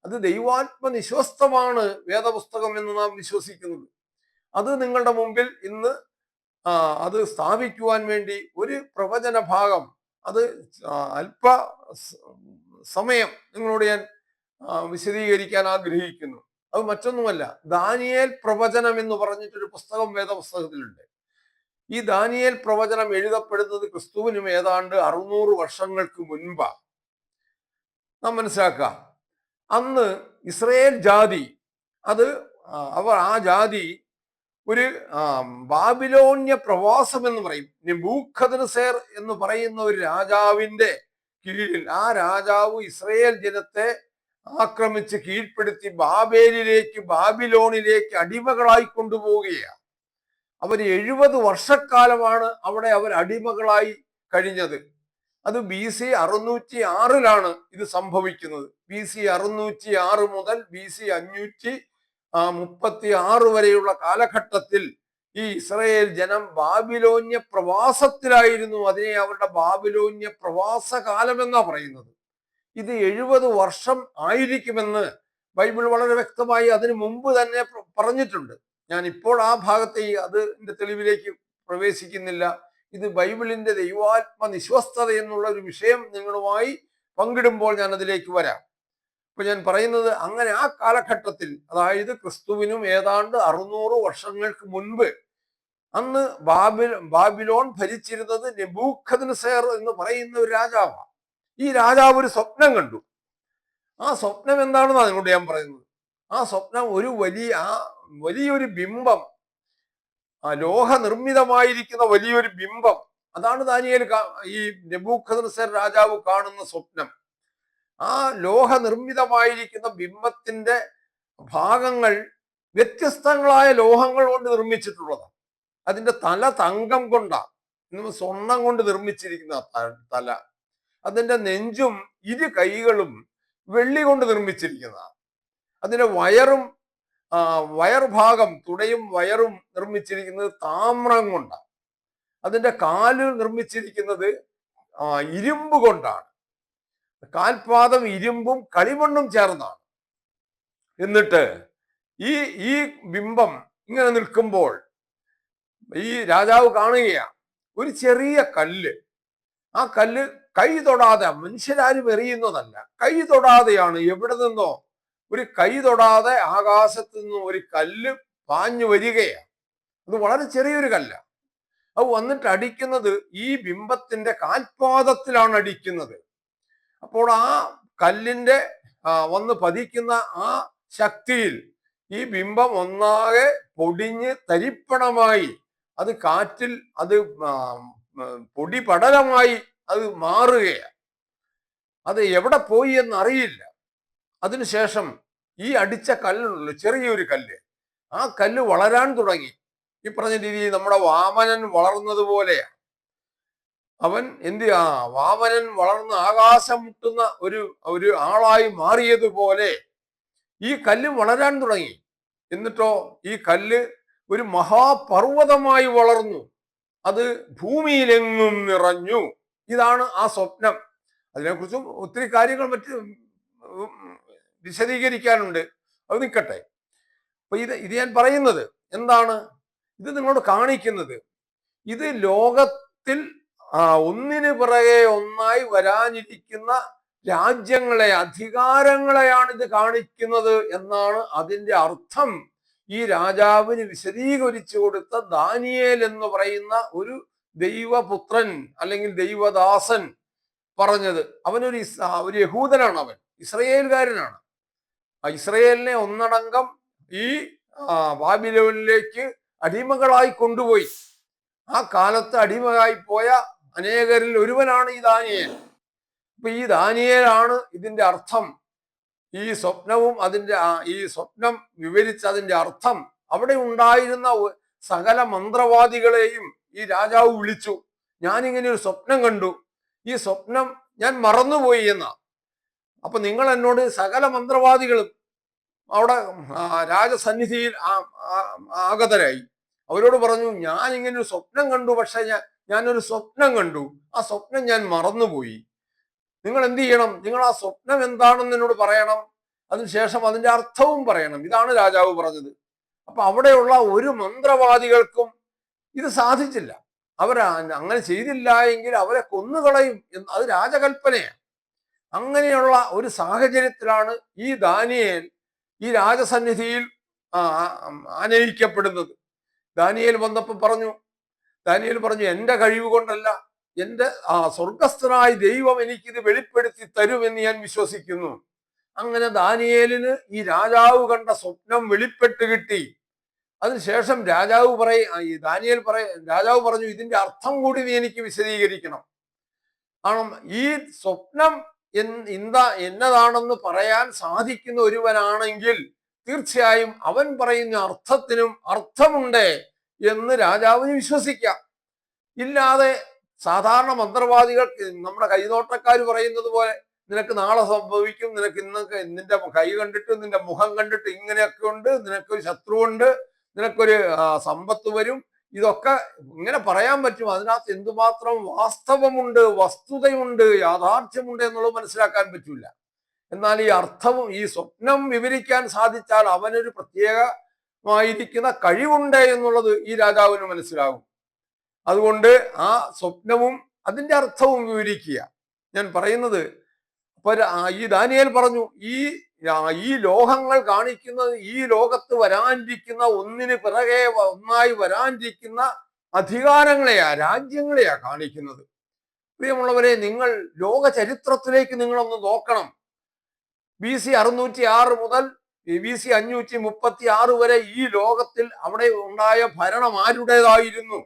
അത് ദൈവാത്മനിശ്വസ്തമാണ് വേദപുസ്തകം എന്ന് നാം വിശ്വസിക്കുന്നത്. അത് നിങ്ങളുടെ മുമ്പിൽ ഇന്ന് അത് സ്ഥാപിക്കുവാൻ വേണ്ടി ഒരു പ്രവചന ഭാഗം, അത് അല്പ സമയം നിങ്ങളോട് ഞാൻ വിശദീകരിക്കാൻ ആഗ്രഹിക്കുന്നു. അത് മറ്റൊന്നുമല്ല, ദാനിയേൽ പ്രവചനം എന്ന് പറഞ്ഞിട്ടൊരു പുസ്തകം വേദപുസ്തകത്തിലുണ്ട്. ഈ ദാനിയേൽ പ്രവചനം എഴുതപ്പെടുന്നത് ക്രിസ്തുവിനും ഏതാണ്ട് 600 വർഷങ്ങൾക്ക് മുൻപാണ്. നാം മനസ്സിലാക്കുക, അന്ന് ഇസ്രയേൽ ജാതി, അത് ആ ജാതി ഒരു ബാബിലോന്യ പ്രവാസം എന്ന് പറയും. നെബൂഖദ്നേസർ എന്ന് പറയുന്ന ഒരു രാജാവിന്റെ കീഴിൽ ആ രാജാവ് ഇസ്രയേൽ ജനത്തെ ആക്രമിച്ച് കീഴ്പ്പെടുത്തി ബാബിലോണിലേക്ക് അടിമകളായി കൊണ്ടുപോവുകയാണ്. അവർ 70 വർഷക്കാലമാണ് അവിടെ അവർ അടിമകളായി കഴിഞ്ഞത്. അത് BC 606 ഇത് സംഭവിക്കുന്നത്. BC 606 മുതൽ BC 536 വരെയുള്ള കാലഘട്ടത്തിൽ ഈ ഇസ്രയേൽ ജനം ബാബിലോന്യ പ്രവാസത്തിലായിരുന്നു. അതിനെ അവരുടെ ബാബിലോന്യ പ്രവാസ കാലം എന്നാ പറയുന്നത്. ഇത് 70 വർഷം ആയിരിക്കുമെന്ന് ബൈബിൾ വളരെ വ്യക്തമായി അതിനു മുമ്പ് തന്നെ പറഞ്ഞിട്ടുണ്ട്. ഞാൻ ഇപ്പോൾ ആ ഭാഗത്തെ അതിന്റെ തെളിവിലേക്ക് പ്രവേശിക്കുന്നില്ല. ഇത് ബൈബിളിന്റെ ദൈവാത്മനിശ്വസ്തത എന്നുള്ള ഒരു വിഷയം നിങ്ങളുമായി പങ്കിടുമ്പോൾ ഞാൻ അതിലേക്ക് വരാം. അപ്പൊ ഞാൻ പറയുന്നത്, അങ്ങനെ ആ കാലഘട്ടത്തിൽ, അതായത് ക്രിസ്തുവിനും ഏതാണ്ട് 600 വർഷങ്ങൾക്ക് മുൻപ്, അന്ന് ബാബിലോൺ ഭരിച്ചിരുന്നത് നെബൂഖദ്നേസർ എന്ന് പറയുന്ന ഒരു രാജാവാണ്. ഈ രാജാവ് ഒരു സ്വപ്നം കണ്ടു. ആ സ്വപ്നം എന്താണെന്ന് അതുകൊണ്ട് ഞാൻ പറയുന്നത്. ആ സ്വപ്നം ഒരു വലിയൊരു ബിംബം, ലോഹ നിർമ്മിതമായിരിക്കുന്ന വലിയൊരു ബിംബം, അതാണ് ദാനിയേൽ ഈ നെബൂഖദ്നേസർ രാജാവ് കാണുന്ന സ്വപ്നം. ആ ലോഹ നിർമ്മിതമായിരിക്കുന്ന ബിംബത്തിന്റെ ഭാഗങ്ങൾ വ്യത്യസ്തങ്ങളായ ലോഹങ്ങൾ കൊണ്ട് നിർമ്മിച്ചിട്ടുള്ളതാണ്. അതിന്റെ തല തങ്കം കൊണ്ടാണ്, സ്വർണം കൊണ്ട് നിർമ്മിച്ചിരിക്കുന്ന തല. അതിന്റെ നെഞ്ചും ഇരു കൈകളും വെള്ളി കൊണ്ട് നിർമ്മിച്ചിരിക്കുന്നതാണ്. അതിന്റെ വയർഭാഗം, തുടയും വയറും നിർമ്മിച്ചിരിക്കുന്നത് താമ്രം കൊണ്ടാണ്. അതിന്റെ കാല് നിർമ്മിച്ചിരിക്കുന്നത് ഇരുമ്പ് കൊണ്ടാണ്. കാൽപാദം ഇരുമ്പും കളിമണ്ണും ചേർന്നാണ്. എന്നിട്ട് ഈ ബിംബം ഇങ്ങനെ നിൽക്കുമ്പോൾ ഈ രാജാവ് കാണുകയാണ് ഒരു ചെറിയ കല്ല്. ആ കല്ല് കൈ തൊടാതെ, മനുഷ്യരാരും എറിയുന്നതല്ല, കൈ തൊടാതെയാണ്, എവിടെ നിന്നോ ഒരു കൈ തൊടാതെ ആകാശത്ത് നിന്നും ഒരു കല്ല് പാഞ്ഞു വരികയാണ്. അത് വളരെ ചെറിയൊരു കല്ല. അത് വന്നിട്ട് അടിക്കുന്നത് ഈ ബിംബത്തിന്റെ കാൽപാദത്തിലാണ് അടിക്കുന്നത്. അപ്പോൾ ആ കല്ലിന്റെ വന്ന് പതിക്കുന്ന ആ ശക്തിയിൽ ഈ ബിംബം ഒന്നാകെ പൊടിഞ്ഞ് തരിപ്പണമായി, അത് കാറ്റിൽ അത് പൊടി പടലമായി അത് മാറുകയാണ്. അത് എവിടെ പോയി എന്നറിയില്ല. അതിനുശേഷം ഈ അടിച്ച കല്ലുണ്ടല്ലോ, ചെറിയൊരു കല്ല്, ആ കല്ല് വളരാൻ തുടങ്ങി. ഈ പറഞ്ഞ രീതിയിൽ നമ്മുടെ വാമനൻ വളർന്നതുപോലെയാണ്. അവൻ വാമനൻ വളർന്ന് ആകാശം മുട്ടുന്ന ഒരു ആളായി മാറിയതുപോലെ ഈ കല്ല് വളരാൻ തുടങ്ങി. എന്നിട്ടോ ഈ കല്ല് ഒരു മഹാപർവ്വതമായി വളർന്നു. അത് ഭൂമിയിലെങ്ങും നിറഞ്ഞു. ഇതാണ് ആ സ്വപ്നം. അതിനെക്കുറിച്ചും ഒത്തിരി കാര്യങ്ങൾ വിശദീകരിക്കാനുണ്ട്. അത് നിൽക്കട്ടെ. അപ്പൊ ഇത് ഞാൻ പറയുന്നത് എന്താണ്? ഇത് നിങ്ങളോട് കാണിക്കുന്നത്, ഇത് ലോകത്തിൽ ഒന്നിനു പിറകെ ഒന്നായി വരാനിരിക്കുന്ന രാജ്യങ്ങളെ, അധികാരങ്ങളെയാണ് ഇത് കാണിക്കുന്നത് എന്നാണ് അതിന്റെ അർത്ഥം. ഈ രാജാവിന് വിശദീകരിച്ചു കൊടുത്ത ദാനിയേൽ എന്ന് പറയുന്ന ഒരു ദൈവപുത്രൻ അല്ലെങ്കിൽ ദൈവദാസൻ പറഞ്ഞത്. അവനൊരു യഹൂദനാണ്, അവൻ ഇസ്രയേൽകാരനാണ്. ഇസ്രയേലിനെ ഒന്നടങ്കം ഈ ബാബിലോണിലേക്ക് അടിമകളായി കൊണ്ടുപോയി. ആ കാലത്ത് അടിമയായി പോയ അനേകരിൽ ഒരുവനാണ് ഈ ദാനിയേൽ. അപ്പൊ ഈ ദാനിയേലാണ് ഇതിന്റെ അർത്ഥം. ഈ സ്വപ്നവും ഈ സ്വപ്നം വിവരിച്ച അതിന്റെ അർത്ഥം അവിടെ ഉണ്ടായിരുന്ന സകല മന്ത്രവാദികളെയും ഈ രാജാവ് വിളിച്ചു. ഞാനിങ്ങനെ ഒരു സ്വപ്നം കണ്ടു, ഈ സ്വപ്നം ഞാൻ മറന്നുപോയി എന്ന. അപ്പൊ നിങ്ങൾ എന്നോട് സകല മന്ത്രവാദികളും അവിടെ രാജസന്നിധിയിൽ ആഗതരായി. അവരോട് പറഞ്ഞു, ഞാൻ ഇങ്ങനെ ഒരു സ്വപ്നം കണ്ടു, പക്ഷെ ഞാനൊരു സ്വപ്നം കണ്ടു, ആ സ്വപ്നം ഞാൻ മറന്നുപോയി. നിങ്ങൾ എന്ത് ചെയ്യണം? നിങ്ങൾ ആ സ്വപ്നം എന്താണെന്ന് എന്നോട് പറയണം, അതിനുശേഷം അതിന്റെ അർത്ഥവും പറയണം. ഇതാണ് രാജാവ് പറഞ്ഞത്. അപ്പൊ അവിടെയുള്ള ഒരു മന്ത്രവാദികൾക്കും ഇത് സാധിച്ചില്ല. അവർ അങ്ങനെ ചെയ്തില്ല എങ്കിൽ അവരെ കൊന്നുകളയും. അത് രാജകൽപ്പനയാണ്. അങ്ങനെയുള്ള ഒരു സാഹചര്യത്തിലാണ് ഈ ദാനിയേൽ ഈ രാജസന്നിധിയിൽ ആനയിക്കപ്പെടുന്നത്. ദാനിയേൽ വന്നപ്പോൾ പറഞ്ഞു, എൻ്റെ കഴിവ് കൊണ്ടല്ല, എൻ്റെ സ്വർഗസ്ഥനായ ദൈവം എനിക്കിത് വെളിപ്പെടുത്തി തരുമെന്ന് ഞാൻ വിശ്വസിക്കുന്നു. അങ്ങനെ ദാനിയേലിന് ഈ രാജാവ് കണ്ട സ്വപ്നം വെളിപ്പെട്ട് കിട്ടി. അതിനുശേഷം രാജാവ് രാജാവ് പറഞ്ഞു, ഇതിന്റെ അർത്ഥം കൂടി നീ എനിക്ക് വിശദീകരിക്കണം. കാരണം ഈ സ്വപ്നം എന്നതാണെന്ന് പറയാൻ സാധിക്കുന്ന ഒരുവനാണെങ്കിൽ തീർച്ചയായും അവൻ പറയുന്ന അർത്ഥത്തിനും അർത്ഥമുണ്ട് എന്ന് രാജാവിന് വിശ്വസിക്കാം. ഇല്ലാതെ സാധാരണ മന്ത്രവാദികൾ, നമ്മുടെ കൈനോട്ടക്കാർ പറയുന്നത് പോലെ നിനക്ക് നാളെ സംഭവിക്കും, നിനക്ക് നിന്റെ കൈ കണ്ടിട്ട് നിന്റെ മുഖം കണ്ടിട്ട് ഇങ്ങനെയൊക്കെ ഉണ്ട്, നിനക്കൊരു ശത്രുവുണ്ട്, നിനക്കൊരു സമ്പത്ത് വരും, ഇതൊക്കെ ഇങ്ങനെ പറയാൻ പറ്റും. അതിനകത്ത് എന്തുമാത്രം വാസ്തവമുണ്ട്, വസ്തുതയുണ്ട്, യാഥാർത്ഥ്യമുണ്ട് എന്നുള്ളത് മനസ്സിലാക്കാൻ പറ്റൂല. എന്നാൽ ഈ അർത്ഥവും ഈ സ്വപ്നം വിവരിക്കാൻ സാധിച്ചാൽ അവനൊരു പ്രത്യേകമായിരിക്കുന്ന കഴിവുണ്ട് എന്നുള്ളത് ഈ രാജാവിന് മനസ്സിലാകും. അതുകൊണ്ട് ആ സ്വപ്നവും അതിന്റെ അർത്ഥവും വിവരിക്കുക. ഞാൻ പറയുന്നത്, ഈ ദാനിയേൽ പറഞ്ഞു, ഈ ലോകങ്ങൾ കാണിക്കുന്നത്, ഈ ലോകത്ത് വരാനിരിക്കുന്ന ഒന്നിന് പിറകെ ഒന്നായി വരാനിരിക്കുന്ന അധികാരങ്ങളെയാ, രാജ്യങ്ങളെയാ കാണിക്കുന്നത്. പ്രിയമുള്ളവരെ, നിങ്ങൾ ലോക ചരിത്രത്തിലേക്ക് നിങ്ങളൊന്ന് നോക്കണം. BC 606 മുതൽ BC 536 വരെ ഈ ലോകത്തിൽ അവിടെ ഉണ്ടായ ഭരണം ആരുടേതായിരുന്നു?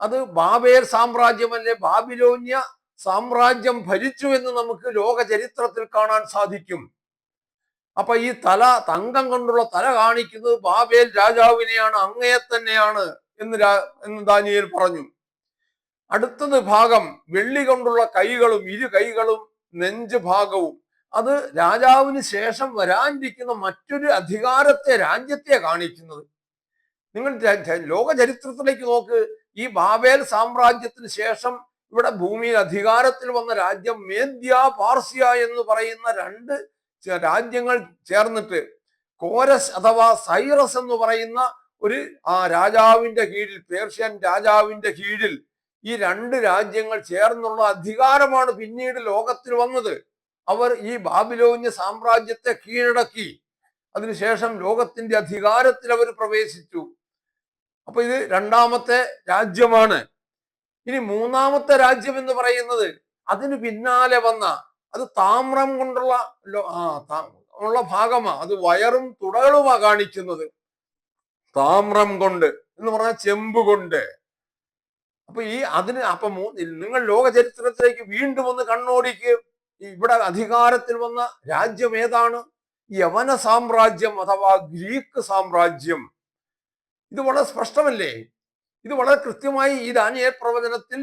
അത് ബാബേൽ സാമ്രാജ്യമല്ലേ, ബാബിലോന്യ സാമ്രാജ്യം ഭരിച്ചു എന്ന് നമുക്ക് ലോക ചരിത്രത്തിൽ കാണാൻ സാധിക്കും. അപ്പൊ ഈ തങ്കം കൊണ്ടുള്ള തല കാണിക്കുന്നത് ബാബേൽ രാജാവിനെയാണ്, അങ്ങയെ തന്നെയാണ് എന്ന് ദാനിയേൽ പറഞ്ഞു. അടുത്തത് ഭാഗം വെള്ളി കൊണ്ടുള്ള കൈകളും ഇരു കൈകളും നെഞ്ച് ഭാഗവും, അത് രാജാവിന് ശേഷം വരാനിരിക്കുന്ന മറ്റൊരു രാജ്യത്തെ കാണിക്കുന്നത്. നിങ്ങൾ ലോക ചരിത്രത്തിലേക്ക് നോക്ക്. ഈ ബാബേൽ സാമ്രാജ്യത്തിന് ശേഷം ഇവിടെ ഭൂമിയിൽ അധികാരത്തിൽ വന്ന രാജ്യം മേദ്യ പാർസ്യ എന്ന് പറയുന്ന രണ്ട് രാജ്യങ്ങൾ ചേർന്നിട്ട് കോരസ് അഥവാ സൈറസ് എന്ന് പറയുന്ന ഒരു രാജാവിന്റെ കീഴിൽ, പേർഷ്യൻ രാജാവിന്റെ കീഴിൽ ഈ രണ്ട് രാജ്യങ്ങൾ ചേർന്നുള്ള അധികാരമാണ് പിന്നീട് ലോകത്തിൽ വന്നത്. അവർ ഈ ബാബിലോന്യ സാമ്രാജ്യത്തെ കീഴടക്കി. അതിനുശേഷം ലോകത്തിന്റെ അധികാരത്തിൽ അവർ പ്രവേശിച്ചു. അപ്പൊ ഇത് രണ്ടാമത്തെ രാജ്യമാണ്. ഇനി മൂന്നാമത്തെ രാജ്യം എന്ന് പറയുന്നത് അതിന് പിന്നാലെ വന്ന, അത് താമ്രം കൊണ്ടുള്ള ഭാഗമാ. അത് വയറും തുടകളുമാ കാണിക്കുന്നത്. താമ്രം കൊണ്ട് എന്ന് പറഞ്ഞാൽ ചെമ്പ് കൊണ്ട്. അപ്പൊ നിങ്ങൾ ലോക ചരിത്രത്തിലേക്ക് വീണ്ടും ഒന്ന് കണ്ണോടിക്ക്. ഇവിടെ അധികാരത്തിൽ വന്ന രാജ്യം ഏതാണ്? യവന സാമ്രാജ്യം അഥവാ ഗ്രീക്ക് സാമ്രാജ്യം. ഇത് വളരെ സ്പഷ്ടമല്ലേ? ഇത് വളരെ കൃത്യമായി ഈ ദാനിയേൽ പ്രവചനത്തിൽ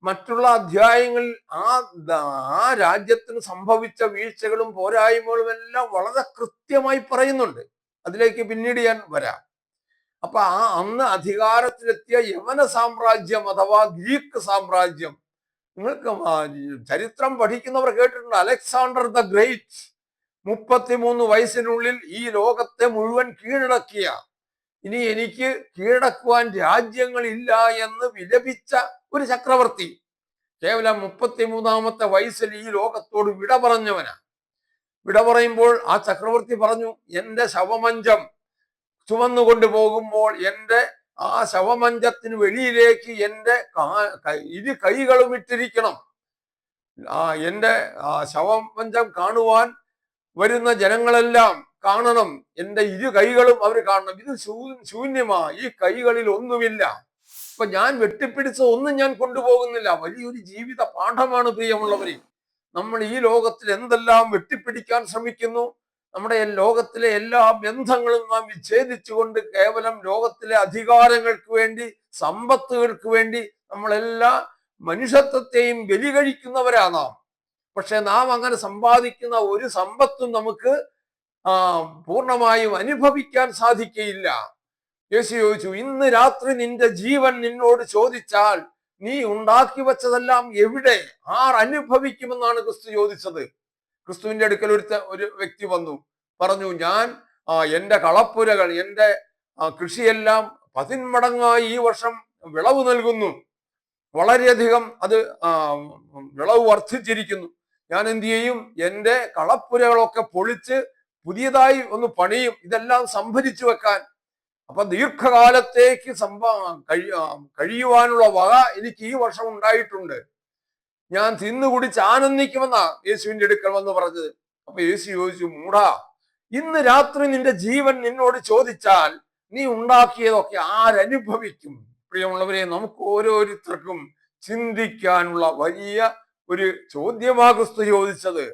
മറ്റുള്ള അധ്യായങ്ങളിൽ ആ രാജ്യത്തിന് സംഭവിച്ച വീഴ്ചകളും പോരായ്മകളും എല്ലാം വളരെ കൃത്യമായി പറയുന്നുണ്ട്. അതിലേക്ക് പിന്നീട് ഞാൻ വരാം. അപ്പൊ അന്ന് അധികാരത്തിലെത്തിയ യവന സാമ്രാജ്യം അഥവാ ഗ്രീക്ക് സാമ്രാജ്യം, നിങ്ങൾക്ക് ചരിത്രം പഠിക്കുന്നവർ കേട്ടിട്ടുണ്ട്, അലക്സാണ്ടർ ദ ഗ്രേറ്റ് 33 വയസ്സിനുള്ളിൽ ഈ ലോകത്തെ മുഴുവൻ കീഴടക്കിയ, ഇനി എനിക്ക് കീഴടക്കുവാൻ രാജ്യങ്ങളില്ല എന്ന് വിലപിച്ച ഒരു ചക്രവർത്തി. കേവലം 33-ാമത്തെ വയസ്സിൽ ഈ ലോകത്തോട് വിട പറഞ്ഞവനാ. വിട പറയുമ്പോൾ ആ ചക്രവർത്തി പറഞ്ഞു, എൻ്റെ ശവമഞ്ചം ചുമന്നുകൊണ്ട് പോകുമ്പോൾ എൻ്റെ ആ ശവമഞ്ചത്തിന് വെളിയിലേക്ക് എൻ്റെ ഇരു കൈകളും ഇട്ടിരിക്കണം. എൻ്റെ ശവമഞ്ചം കാണുവാൻ വരുന്ന ജനങ്ങളെല്ലാം കാണണം, എൻ്റെ ഇരു കൈകളും അവർ കാണണം. ഇത് ശൂന്യമാ, ഈ കൈകളിൽ ഒന്നുമില്ല. അപ്പൊ ഞാൻ വെട്ടിപ്പിടിച്ച ഒന്നും ഞാൻ കൊണ്ടുപോകുന്നില്ല. വലിയൊരു ജീവിത പാഠമാണ് പ്രിയമുള്ളവരെ. നമ്മൾ ഈ ലോകത്തിൽ എന്തെല്ലാം വെട്ടിപ്പിടിക്കാൻ ശ്രമിക്കുന്നു, നമ്മുടെ ലോകത്തിലെ എല്ലാ ബന്ധങ്ങളും നാം വിച്ഛേദിച്ചുകൊണ്ട് കേവലം ലോകത്തിലെ അധികാരങ്ങൾക്ക് വേണ്ടി, സമ്പത്തുകൾക്ക് വേണ്ടി നമ്മളെല്ലാ മനുഷ്യത്വത്തെയും ബലി കഴിക്കുന്നവരാ നാം. പക്ഷെ നാം അങ്ങനെ സമ്പാദിക്കുന്ന ഒരു സമ്പത്തും നമുക്ക് പൂർണ്ണമായും അനുഭവിക്കാൻ സാധിക്കയില്ല. യേശു ചോദിച്ചു, ഇന്ന് രാത്രി നിന്റെ ജീവൻ നിന്നോട് ചോദിച്ചാൽ നീ ഉണ്ടാക്കി വെച്ചതെല്ലാം എവിടെ, ആർ അനുഭവിക്കുമെന്നാണ് ക്രിസ്തു ചോദിച്ചത്. ക്രിസ്തുവിന്റെ അടുക്കൽ ഒരു വ്യക്തി വന്നു, പറഞ്ഞു, ഞാൻ എൻ്റെ കളപ്പുരകൾ, എൻ്റെ കൃഷിയെല്ലാം 10 മടങ്ങായി ഈ വർഷം വിളവ് നൽകുന്നു, വളരെയധികം അത് വിളവ് വർദ്ധിച്ചിരിക്കുന്നു. ഞാൻ എന്ത് ചെയ്യും? എൻ്റെ കളപ്പുരകളൊക്കെ പൊളിച്ച് പുതിയതായി ഒന്ന് പണിയും, ഇതെല്ലാം സംഭരിച്ചു വെക്കാൻ. അപ്പൊ ദീർഘകാലത്തേക്ക് കഴിയുവാനുള്ള വക എനിക്ക് ഈ വർഷം ഉണ്ടായിട്ടുണ്ട്, ഞാൻ തിന്നുകുടിച്ച് ആനന്ദിക്കുമെന്നാ യേശുവിന്റെ അടുക്കൽ വന്ന് പറഞ്ഞത്. അപ്പൊ യേശു ചോദിച്ചു, മൂഢാ, ഇന്ന് രാത്രി നിന്റെ ജീവൻ നിന്നോട് ചോദിച്ചാൽ നീ ഉണ്ടാക്കിയതൊക്കെ ആരനുഭവിക്കും? പ്രിയമുള്ളവരെ, നമുക്ക് ഓരോരുത്തർക്കും ചിന്തിക്കാനുള്ള വലിയ ഒരു ചോദ്യമാ ക്രിസ്തു ചോദിച്ചത്.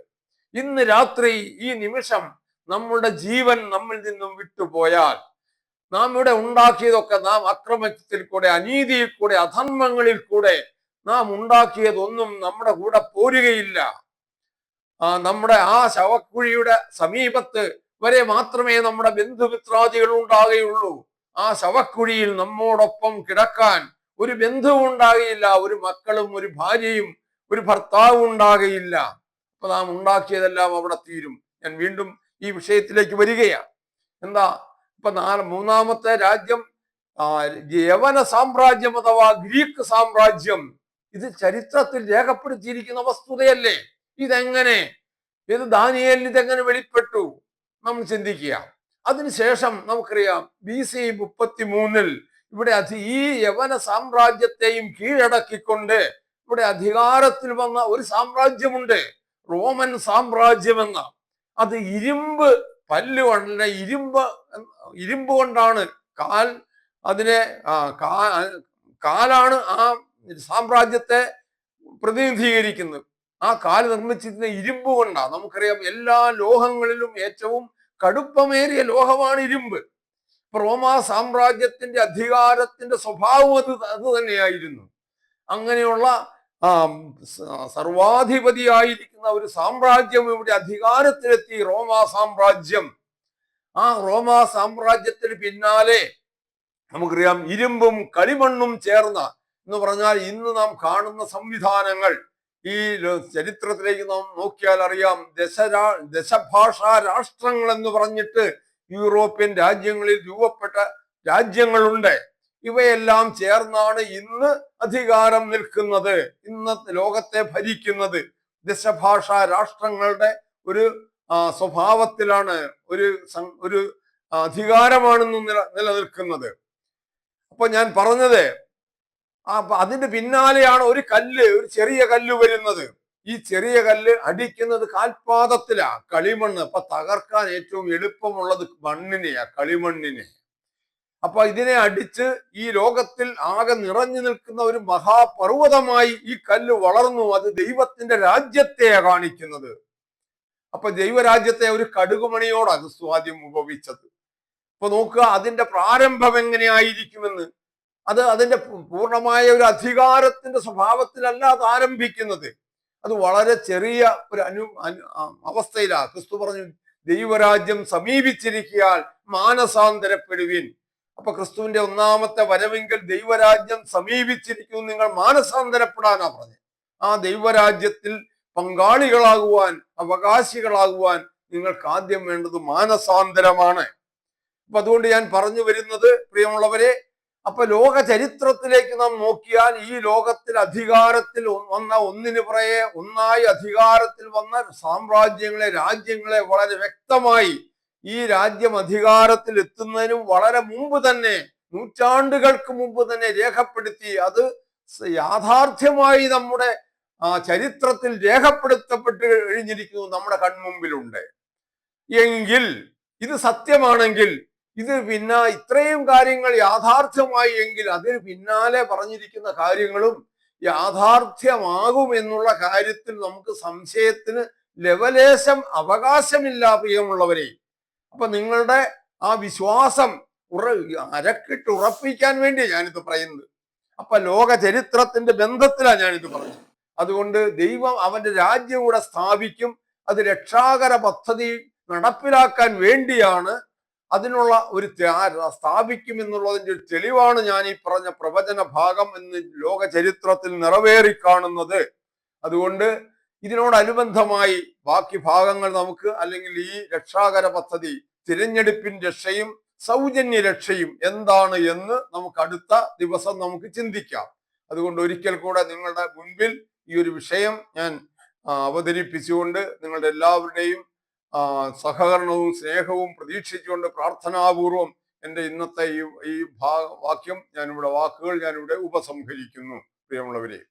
ഇന്ന് രാത്രി, ഈ നിമിഷം നമ്മുടെ ജീവൻ നമ്മിൽ നിന്നും വിട്ടുപോയാൽ, നാം ഇവിടെ ഉണ്ടാക്കിയതൊക്കെ നാം അക്രമത്തിൽ കൂടെ, അനീതിയിൽ കൂടെ, അധർമ്മങ്ങളിൽ കൂടെ നാം ഉണ്ടാക്കിയതൊന്നും നമ്മുടെ കൂടെ പോരുകയില്ല. നമ്മുടെ ആ ശവക്കുഴിയുടെ സമീപത്ത് വരെ മാത്രമേ നമ്മുടെ ബന്ധുമിത്രാദികൾ ഉണ്ടാകുകയുള്ളൂ. ആ ശവക്കുഴിയിൽ നമ്മോടൊപ്പം കിടക്കാൻ ഒരു ബന്ധുവും ഉണ്ടാകുകയില്ല, ഒരു മക്കളും ഒരു ഭാര്യയും ഒരു ഭർത്താവും ഉണ്ടാകുകയില്ല. അപ്പൊ നാം ഉണ്ടാക്കിയതെല്ലാം അവിടെ തീരും. ഞാൻ വീണ്ടും ഈ വിഷയത്തിലേക്ക് വരികയാണ്. എന്താ ഇപ്പൊ മൂന്നാമത്തെ രാജ്യം യവന സാമ്രാജ്യം അഥവാ ഗ്രീക്ക് സാമ്രാജ്യം. ഇത് ചരിത്രത്തിൽ രേഖപ്പെടുത്തിയിരിക്കുന്ന വസ്തുതയല്ലേ? ഇതെങ്ങനെ, ഇത് ദാനിയേലിന് ഇതെങ്ങനെ വെളിപ്പെട്ടു? നമ്മൾ ചിന്തിക്കുക. അതിനുശേഷം നമുക്കറിയാം, BC 33 ഇവിടെ ഈ യവന സാമ്രാജ്യത്തെയും കീഴടക്കിക്കൊണ്ട് ഇവിടെ അധികാരത്തിൽ വന്ന ഒരു സാമ്രാജ്യമുണ്ട്, റോമൻ സാമ്രാജ്യം എന്ന. അത് ഇരുമ്പ് പല്ലുകൊണ്ടല്ല, ഇരുമ്പ് കൊണ്ടാണ് അതിനെ കാലാണ് ആ സാമ്രാജ്യത്തെ പ്രതിനിധീകരിക്കുന്നത്. ആ കാല് നിർമ്മിച്ചിരുന്ന ഇരുമ്പ് കൊണ്ടാണ്. നമുക്കറിയാം, എല്ലാ ലോഹങ്ങളിലും ഏറ്റവും കടുപ്പമേറിയ ലോഹമാണ് ഇരുമ്പ്. റോമാ സാമ്രാജ്യത്തിന്റെ അധികാരത്തിന്റെ സ്വഭാവം അത് തന്നെയായിരുന്നു. അങ്ങനെയുള്ള സർവാധിപതിയായിരിക്കുന്ന ഒരു സാമ്രാജ്യം ഇവിടെ അധികാരത്തിലെത്തി, റോമാ സാമ്രാജ്യം. ആ റോമാ സാമ്രാജ്യത്തിന് പിന്നാലെ നമുക്കറിയാം, ഇരുമ്പും കളിമണ്ണും ചേർന്ന എന്ന് പറഞ്ഞാൽ ഇന്ന് നാം കാണുന്ന സംവിധാനങ്ങൾ. ഈ ചരിത്രത്തിലേക്ക് നാം നോക്കിയാൽ അറിയാം, ദശഭാഷാ രാഷ്ട്രങ്ങൾ എന്ന് പറഞ്ഞിട്ട് യൂറോപ്യൻ രാജ്യങ്ങളിൽ രൂപപ്പെട്ട രാജ്യങ്ങളുണ്ട്. ഇവയെല്ലാം ചേർന്നാണ് ഇന്ന് അധികാരം നിൽക്കുന്നത്, ഇന്ന് ലോകത്തെ ഭരിക്കുന്നത്. ദശഭാഷാ രാഷ്ട്രങ്ങളുടെ ഒരു സ്വഭാവത്തിലാണ്, ഒരു അധികാരമാണെന്ന് നിലനിൽക്കുന്നത്. അപ്പൊ ഞാൻ പറഞ്ഞത്, അതിന്റെ പിന്നാലെയാണ് ഒരു ചെറിയ കല്ല് വരുന്നത്. ഈ ചെറിയ കല്ല് അടിക്കുന്നത് കാൽപാദത്തിലാ, കളിമണ്ണ്. അപ്പൊ തകർക്കാൻ ഏറ്റവും എളുപ്പമുള്ളത് മണ്ണിനെയാ, കളിമണ്ണിനെ. അപ്പൊ ഇതിനെ അടിച്ച് ഈ ലോകത്തിൽ ആകെ നിറഞ്ഞു നിൽക്കുന്ന ഒരു മഹാപർവ്വതമായി ഈ കല്ല് വളർന്നു. അത് ദൈവത്തിന്റെ രാജ്യത്തെയാ കാണിക്കുന്നത്. അപ്പൊ ദൈവരാജ്യത്തെ ഒരു കടുകുമണിയോടാണ് സ്വാദ്യം ഉപയോഗിച്ചത്. അപ്പൊ നോക്കുക, അതിന്റെ പ്രാരംഭം എങ്ങനെയായിരിക്കുമെന്ന്. അതിന്റെ പൂർണ്ണമായ ഒരു അധികാരത്തിന്റെ സ്വഭാവത്തിലല്ല അത് ആരംഭിക്കുന്നത്. അത് വളരെ ചെറിയ ഒരു അവസ്ഥയിലാണ്. ക്രിസ്തു പറഞ്ഞു, ദൈവരാജ്യം സമീപിച്ചിരിക്കാൻ മാനസാന്തരപ്പെടുവിൻ. അപ്പൊ ക്രിസ്തുവിന്റെ ഒന്നാമത്തെ വരവെങ്കിൽ ദൈവരാജ്യം സമീപിച്ചിരിക്കുന്നു, നിങ്ങൾ മാനസാന്തരപ്പെടാനാ പറഞ്ഞത്. ആ ദൈവരാജ്യത്തിൽ പങ്കാളികളാകുവാൻ, അവകാശികളാകുവാൻ നിങ്ങൾക്ക് ആദ്യം വേണ്ടത് മാനസാന്തരമാണ്. അപ്പൊ അതുകൊണ്ട് ഞാൻ പറഞ്ഞു വരുന്നത്, പ്രിയമുള്ളവരെ, അപ്പൊ ലോക ചരിത്രത്തിലേക്ക് നാം നോക്കിയാൽ ഈ ലോകത്തിൽ അധികാരത്തിൽ വന്ന ഒന്നിനു പുറകെ ഒന്നായി അധികാരത്തിൽ വന്ന സാമ്രാജ്യങ്ങളെ, രാജ്യങ്ങളെ വളരെ വ്യക്തമായി ഈ രാജ്യം അധികാരത്തിൽ എത്തുന്നതിനും വളരെ മുമ്പ് തന്നെ, നൂറ്റാണ്ടുകൾക്ക് മുമ്പ് തന്നെ രേഖപ്പെടുത്തി. അത് യാഥാർത്ഥ്യമായി നമ്മുടെ ചരിത്രത്തിൽ രേഖപ്പെടുത്തപ്പെട്ട് കഴിഞ്ഞിരിക്കുന്നു, നമ്മുടെ കൺമുമ്പിലുണ്ട്. എങ്കിൽ ഇത് സത്യമാണെങ്കിൽ, ഇത് പിന്നെ ഇത്രയും കാര്യങ്ങൾ യാഥാർത്ഥ്യമായി എങ്കിൽ അതിന് പിന്നാലെ പറഞ്ഞിരിക്കുന്ന കാര്യങ്ങളും യാഥാർത്ഥ്യമാകും എന്നുള്ള കാര്യത്തിൽ നമുക്ക് സംശയത്തിന് ലവലേശം അവകാശമില്ല പ്രിയമുള്ളവരെ. അപ്പൊ നിങ്ങളുടെ ആ വിശ്വാസം അരക്കിട്ട് ഉറപ്പിക്കാൻ വേണ്ടി ഞാനിത് പറയുന്നത്. അപ്പൊ ലോക ചരിത്രത്തിന്റെ ബന്ധത്തിലാണ് ഞാനിത് പറഞ്ഞത്. അതുകൊണ്ട് ദൈവം അവന്റെ രാജ്യം കൂടെ സ്ഥാപിക്കും. അത് രക്ഷാകര പദ്ധതി നടപ്പിലാക്കാൻ വേണ്ടിയാണ്, അതിനുള്ള ഒരു സ്ഥാപിക്കും എന്നുള്ളതിന്റെ ഒരു തെളിവാണ് ഞാൻ ഈ പറഞ്ഞ പ്രവചന ഭാഗം എന്ന് ലോക ചരിത്രത്തിൽ നിറവേറി കാണുന്നത്. അതുകൊണ്ട് ഇതിനോടനുബന്ധമായി ബാക്കി ഭാഗങ്ങൾ നമുക്ക്, അല്ലെങ്കിൽ ഈ രക്ഷാകര പദ്ധതി, തിരഞ്ഞെടുപ്പിൻ രക്ഷയും സൗജന്യ രക്ഷയും എന്താണ് എന്ന് നമുക്ക് അടുത്ത ദിവസം നമുക്ക് ചിന്തിക്കാം. അതുകൊണ്ട് ഒരിക്കൽ കൂടെ നിങ്ങളുടെ മുൻപിൽ ഈ ഒരു വിഷയം ഞാൻ അവതരിപ്പിച്ചുകൊണ്ട് നിങ്ങളുടെ എല്ലാവരുടെയും സഹകരണവും സ്നേഹവും പ്രതീക്ഷിച്ചുകൊണ്ട് പ്രാർത്ഥനാപൂർവം എൻ്റെ ഇന്നത്തെ ഈ വാക്കുകൾ ഞാനിവിടെ ഉപസംഹരിക്കുന്നു പ്രിയമുള്ളവരെ.